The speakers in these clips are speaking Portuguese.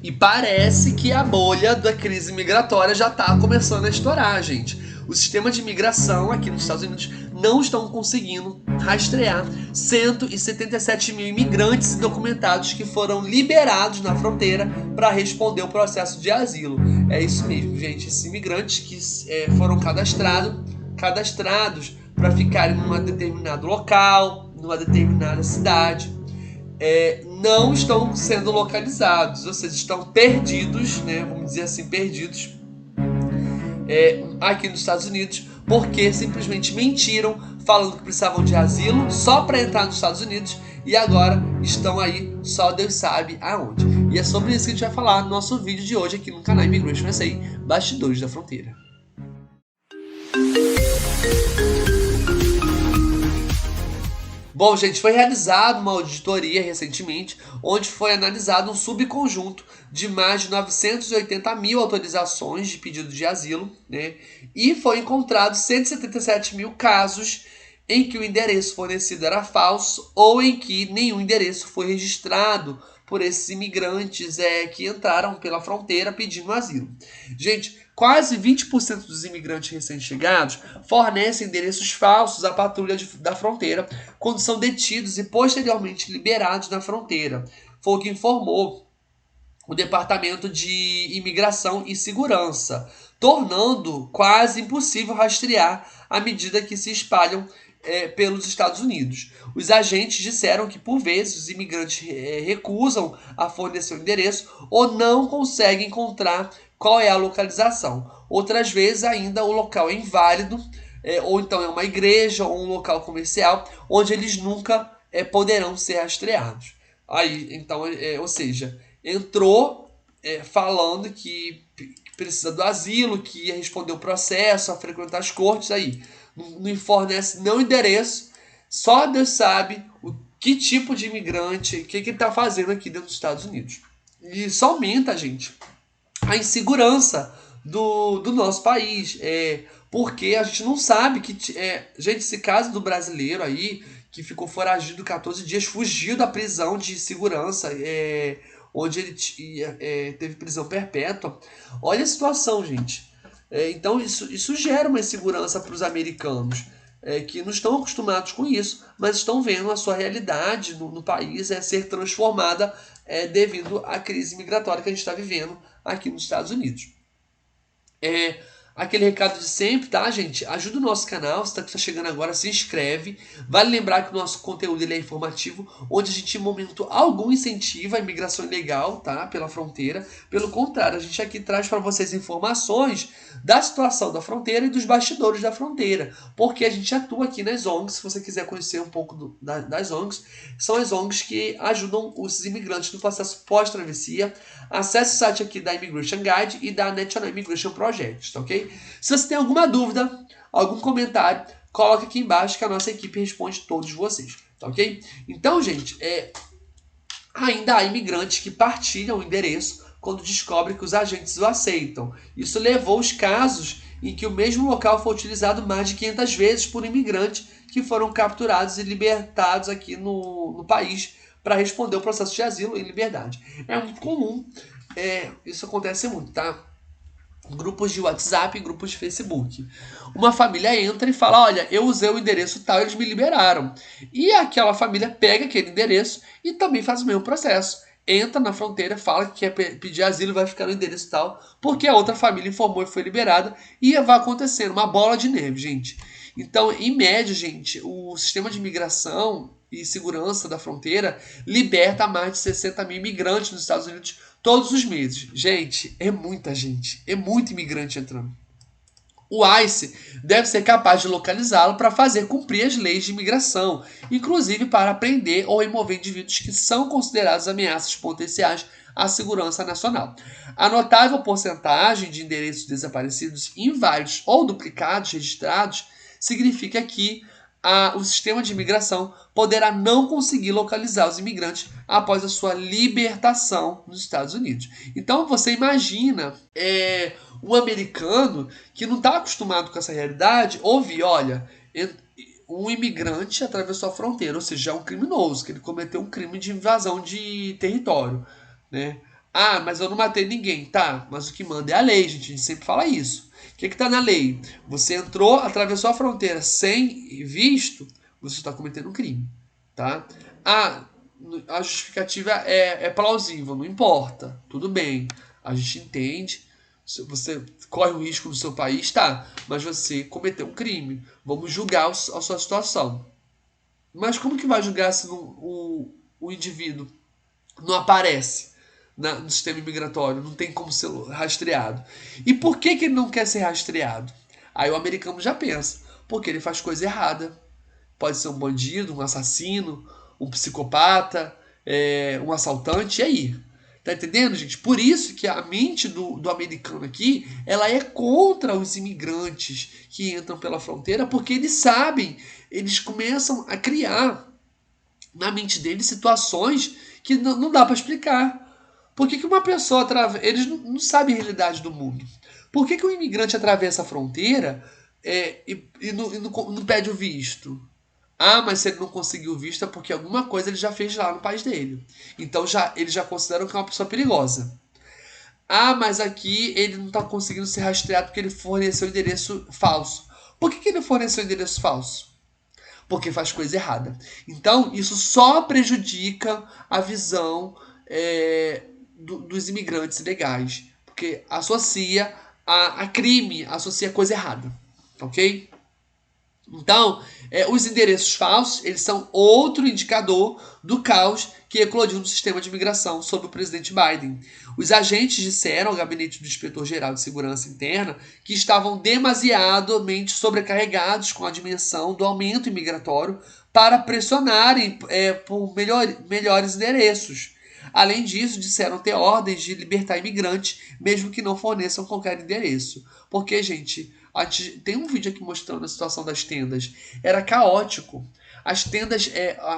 E parece que a bolha da crise migratória já está começando a estourar, gente. O sistema de imigração aqui nos Estados Unidos não estão conseguindo rastrear 177 mil imigrantes indocumentados que foram liberados na fronteira para responder o processo de asilo. É isso mesmo, gente. Esses imigrantes que foram cadastrados para ficarem num determinado local, numa determinada cidade, não estão sendo localizados, ou seja, estão perdidos, né, vamos dizer assim, perdidos aqui nos Estados Unidos, porque simplesmente mentiram, falando que precisavam de asilo só para entrar nos Estados Unidos, e agora estão aí, só Deus sabe aonde. E é sobre isso que a gente vai falar no nosso vídeo de hoje aqui no canal Immigration USA, Bastidores da Fronteira. Bom, gente, foi realizada uma auditoria recentemente, onde foi analisado um subconjunto de mais de 980 mil autorizações de pedido de asilo, né? E foi encontrado 177 mil casos em que o endereço fornecido era falso ou em que nenhum endereço foi registrado por esses imigrantes que entraram pela fronteira pedindo asilo. Gente, quase 20% dos imigrantes recém-chegados fornecem endereços falsos à patrulha da fronteira quando são detidos e posteriormente liberados na fronteira. Foi o que informou o Departamento de Imigração e Segurança, tornando quase impossível rastrear à medida que se espalham pelos Estados Unidos. Os agentes disseram que, por vezes, os imigrantes recusam a fornecer o endereço ou não conseguem encontrar qual é a localização. Outras vezes, ainda, o local é inválido, ou então é uma igreja ou um local comercial, onde eles nunca poderão ser rastreados. Aí, então, ou seja, entrou falando que precisa do asilo, que ia responder o processo, a frequentar as cortes, aí não fornece não endereço, só Deus sabe que tipo de imigrante, o que ele está fazendo aqui dentro dos Estados Unidos. E isso aumenta, gente, a insegurança do nosso país, porque a gente não sabe que... gente, esse caso do brasileiro aí, que ficou foragido 14 dias, fugiu da prisão de segurança, onde ele teve prisão perpétua. Olha a situação, gente. Então isso gera uma insegurança para os americanos, que não estão acostumados com isso, mas estão vendo a sua realidade no país ser transformada devido à crise migratória que a gente está vivendo aqui nos Estados Unidos. Aquele recado de sempre, tá, gente? Ajuda o nosso canal, se está chegando agora, se inscreve. Vale lembrar que o nosso conteúdo ele é informativo, onde a gente, em momento algum, incentiva a imigração ilegal, tá, pela fronteira. Pelo contrário, a gente aqui traz para vocês informações da situação da fronteira e dos bastidores da fronteira, porque a gente atua aqui nas ONGs. Se você quiser conhecer um pouco das ONGs, são as ONGs que ajudam os imigrantes no processo pós-travessia. Acesse o site aqui da Immigration Guide e da National Immigration Project, tá ok? Se você tem alguma dúvida, algum comentário, coloca aqui embaixo que a nossa equipe responde todos vocês, tá ok? Então, gente, ainda há imigrantes que partilham o endereço quando descobrem que os agentes o aceitam. Isso levou os casos em que o mesmo local foi utilizado mais de 500 vezes por imigrantes que foram capturados e libertados aqui no país para responder o processo de asilo em liberdade. É muito comum, isso acontece muito, tá? Grupos de WhatsApp, grupos de Facebook. Uma família entra e fala, olha, eu usei o endereço tal, eles me liberaram. E aquela família pega aquele endereço e também faz o mesmo processo. Entra na fronteira, fala que quer pedir asilo, vai ficar no endereço tal, porque a outra família informou que foi liberada, e vai acontecendo uma bola de neve, gente. Então, em média, gente, o sistema de imigração e segurança da fronteira liberta mais de 60 mil imigrantes nos Estados Unidos todos os meses. Gente, é muita gente, é muito imigrante entrando. O ICE deve ser capaz de localizá-lo para fazer cumprir as leis de imigração, inclusive para prender ou remover indivíduos que são considerados ameaças potenciais à segurança nacional. A notável porcentagem de endereços desaparecidos, inválidos ou duplicados registrados significa que o sistema de imigração poderá não conseguir localizar os imigrantes após a sua libertação nos Estados Unidos. Então você imagina um americano que não está acostumado com essa realidade ouvir, olha, um imigrante atravessou a fronteira, ou seja, é um criminoso, que ele cometeu um crime de invasão de território, né? Ah, mas eu não matei ninguém. Tá, mas o que manda é a lei, gente. A gente sempre fala isso. O que está na lei? Você entrou, atravessou a fronteira sem visto, você está cometendo um crime. Tá? Ah, a justificativa é plausível, não importa. Tudo bem. A gente entende. Se você corre um risco no seu país, tá. Mas você cometeu um crime. Vamos julgar a sua situação. Mas como que vai julgar se o indivíduo não aparece no sistema imigratório, não tem como ser rastreado? E por que ele não quer ser rastreado? Aí o americano já pensa, porque ele faz coisa errada. Pode ser um bandido, um assassino, um psicopata, um assaltante, e aí? Tá entendendo, gente? Por isso que a mente do americano aqui, ela é contra os imigrantes que entram pela fronteira, porque eles sabem, eles começam a criar na mente deles situações que não dá para explicar. Por que uma pessoa atravessa. Eles não sabem a realidade do mundo. Por que um imigrante atravessa a fronteira e não pede o visto? Ah, mas se ele não conseguiu visto é porque alguma coisa ele já fez lá no país dele. Então eles já consideram que é uma pessoa perigosa. Ah, mas aqui ele não está conseguindo ser rastreado porque ele forneceu endereço falso. Por que ele forneceu endereço falso? Porque faz coisa errada. Então, isso só prejudica a visão dos imigrantes ilegais. Porque associa a crime, associa coisa errada. Ok? Então, os endereços falsos, eles são outro indicador do caos que eclodiu no sistema de imigração sob o presidente Biden. Os agentes disseram ao gabinete do inspetor-geral de segurança interna que estavam demasiadamente sobrecarregados com a dimensão do aumento imigratório para pressionarem por melhores endereços. Além disso, disseram ter ordens de libertar imigrantes, mesmo que não forneçam qualquer endereço. Porque, gente, tem um vídeo aqui mostrando a situação das tendas. Era caótico. As tendas,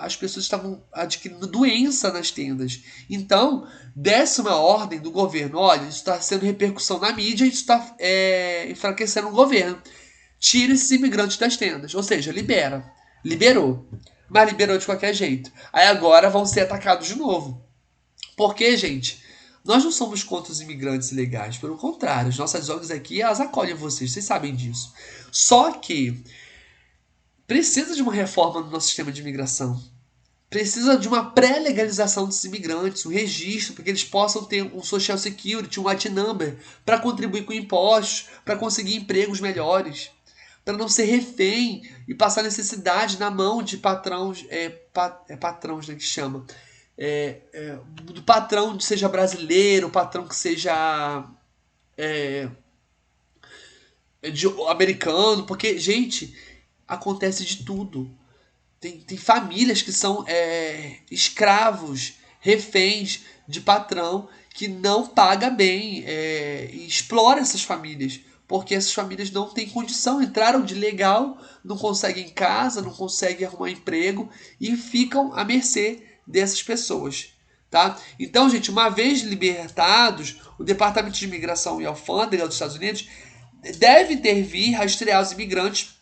as pessoas estavam adquirindo doença nas tendas. Então, desse uma ordem do governo: olha, isso está sendo repercussão na mídia, isso está enfraquecendo o governo. Tira esses imigrantes das tendas. Ou seja, libera. Liberou. Mas liberou de qualquer jeito. Aí agora vão ser atacados de novo. Porque, gente, nós não somos contra os imigrantes ilegais, pelo contrário, as nossas ONGs aqui, elas acolhem vocês sabem disso. Só que precisa de uma reforma no nosso sistema de imigração. Precisa de uma pré-legalização desses imigrantes, um registro, para que eles possam ter um social security, um white number, para contribuir com impostos, para conseguir empregos melhores, para não ser refém e passar necessidade na mão de patrões, patrões, né, que chama, do patrão, seja brasileiro, patrão que seja americano, porque, gente, acontece de tudo. Tem famílias que são escravos, reféns de patrão que não paga bem e explora essas famílias. Porque essas famílias não têm condição, entraram de legal, não conseguem casa, não conseguem arrumar emprego e ficam à mercê dessas pessoas. Tá? Então, gente, uma vez libertados, o Departamento de Imigração e Alfândega dos Estados Unidos deve intervir, rastrear os imigrantes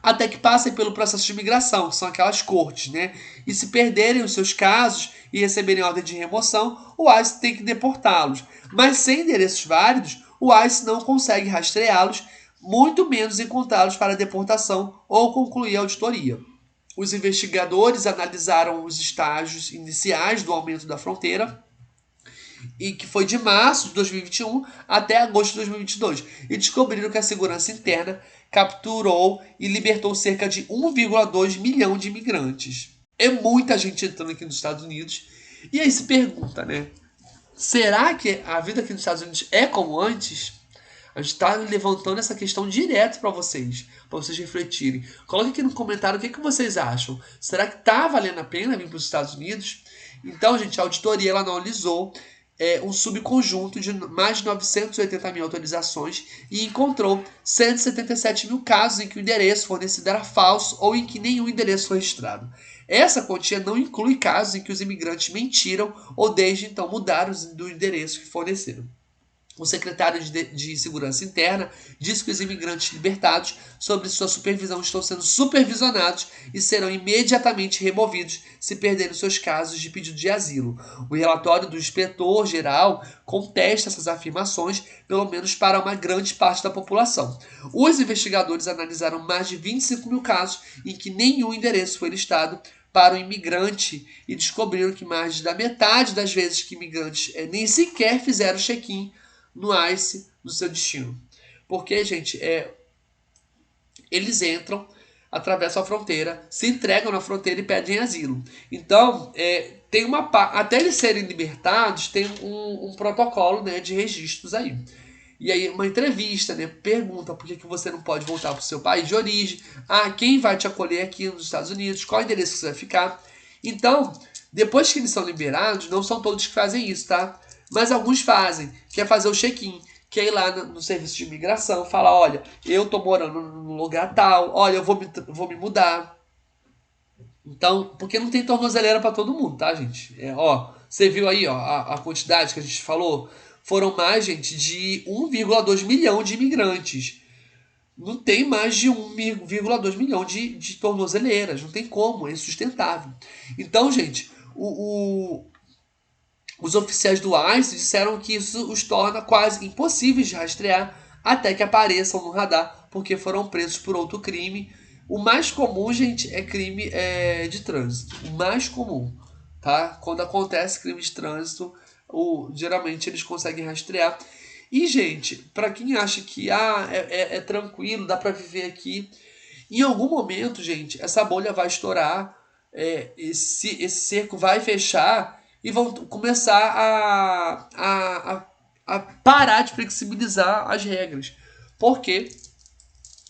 até que passem pelo processo de imigração, que são aquelas cortes, né? E se perderem os seus casos e receberem ordem de remoção, o ICE tem que deportá-los. Mas sem endereços válidos, o ICE não consegue rastreá-los, muito menos encontrá-los para deportação ou concluir a auditoria. Os investigadores analisaram os estágios iniciais do aumento da fronteira, e que foi de março de 2021 até agosto de 2022, e descobriram que a segurança interna capturou e libertou cerca de 1,2 milhão de imigrantes. É muita gente entrando aqui nos Estados Unidos. E aí se pergunta, né? Será que a vida aqui nos Estados Unidos é como antes? A gente está levantando essa questão direto para vocês refletirem. Coloque aqui no comentário o que vocês acham. Será que está valendo a pena vir para os Estados Unidos? Então, gente, a auditoria ela analisou um subconjunto de mais de 980 mil autorizações e encontrou 177 mil casos em que o endereço fornecido era falso ou em que nenhum endereço foi registrado. Essa quantia não inclui casos em que os imigrantes mentiram ou desde então mudaram do endereço que forneceram. O secretário de Segurança Interna disse que os imigrantes libertados, sob sua supervisão, estão sendo supervisionados e serão imediatamente removidos se perderem seus casos de pedido de asilo. O relatório do inspetor-geral contesta essas afirmações, pelo menos para uma grande parte da população. Os investigadores analisaram mais de 25 mil casos em que nenhum endereço foi listado para o imigrante e descobriram que mais da metade das vezes que imigrantes nem sequer fizeram check-in no ICE do seu destino. Porque, gente, eles entram, atravessam a fronteira, se entregam na fronteira e pedem asilo. Então, tem até eles serem libertados, tem um protocolo, né, de registros aí. E aí, uma entrevista, né, pergunta por que você não pode voltar para o seu país de origem, quem vai te acolher aqui nos Estados Unidos, qual endereço que você vai ficar. Então, depois que eles são liberados, não são todos que fazem isso, tá? Mas alguns fazem, que é fazer o check-in, que é ir lá no serviço de imigração, falar, olha, eu tô morando num lugar tal, olha, eu vou me mudar. Então, porque não tem tornozeleira para todo mundo, tá, gente? Você viu aí, a quantidade que a gente falou? Foram mais, gente, de 1,2 milhão de imigrantes. Não tem mais de 1,2 milhão de tornozeleiras. Não tem como, é insustentável. Então, gente, os oficiais do ICE disseram que isso os torna quase impossíveis de rastrear até que apareçam no radar, porque foram presos por outro crime. O mais comum, gente, é crime de trânsito. O mais comum, tá? Quando acontece crime de trânsito, geralmente eles conseguem rastrear. E, gente, para quem acha que é tranquilo, dá para viver aqui, em algum momento, gente, essa bolha vai estourar, esse cerco vai fechar e vão começar a parar de flexibilizar as regras. Porque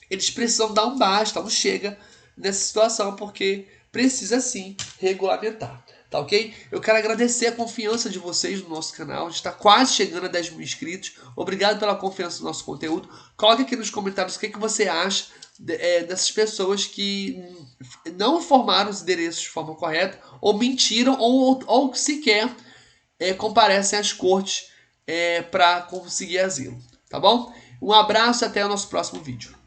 eles precisam dar um basta, um chega nessa situação, porque precisa sim regulamentar. Tá ok? Eu quero agradecer a confiança de vocês no nosso canal. A gente está quase chegando a 10 mil inscritos. Obrigado pela confiança no nosso conteúdo. Coloque aqui nos comentários o que você acha dessas pessoas que não informaram os endereços de forma correta, ou mentiram, ou sequer comparecem às cortes para conseguir asilo. Tá bom? Um abraço e até o nosso próximo vídeo.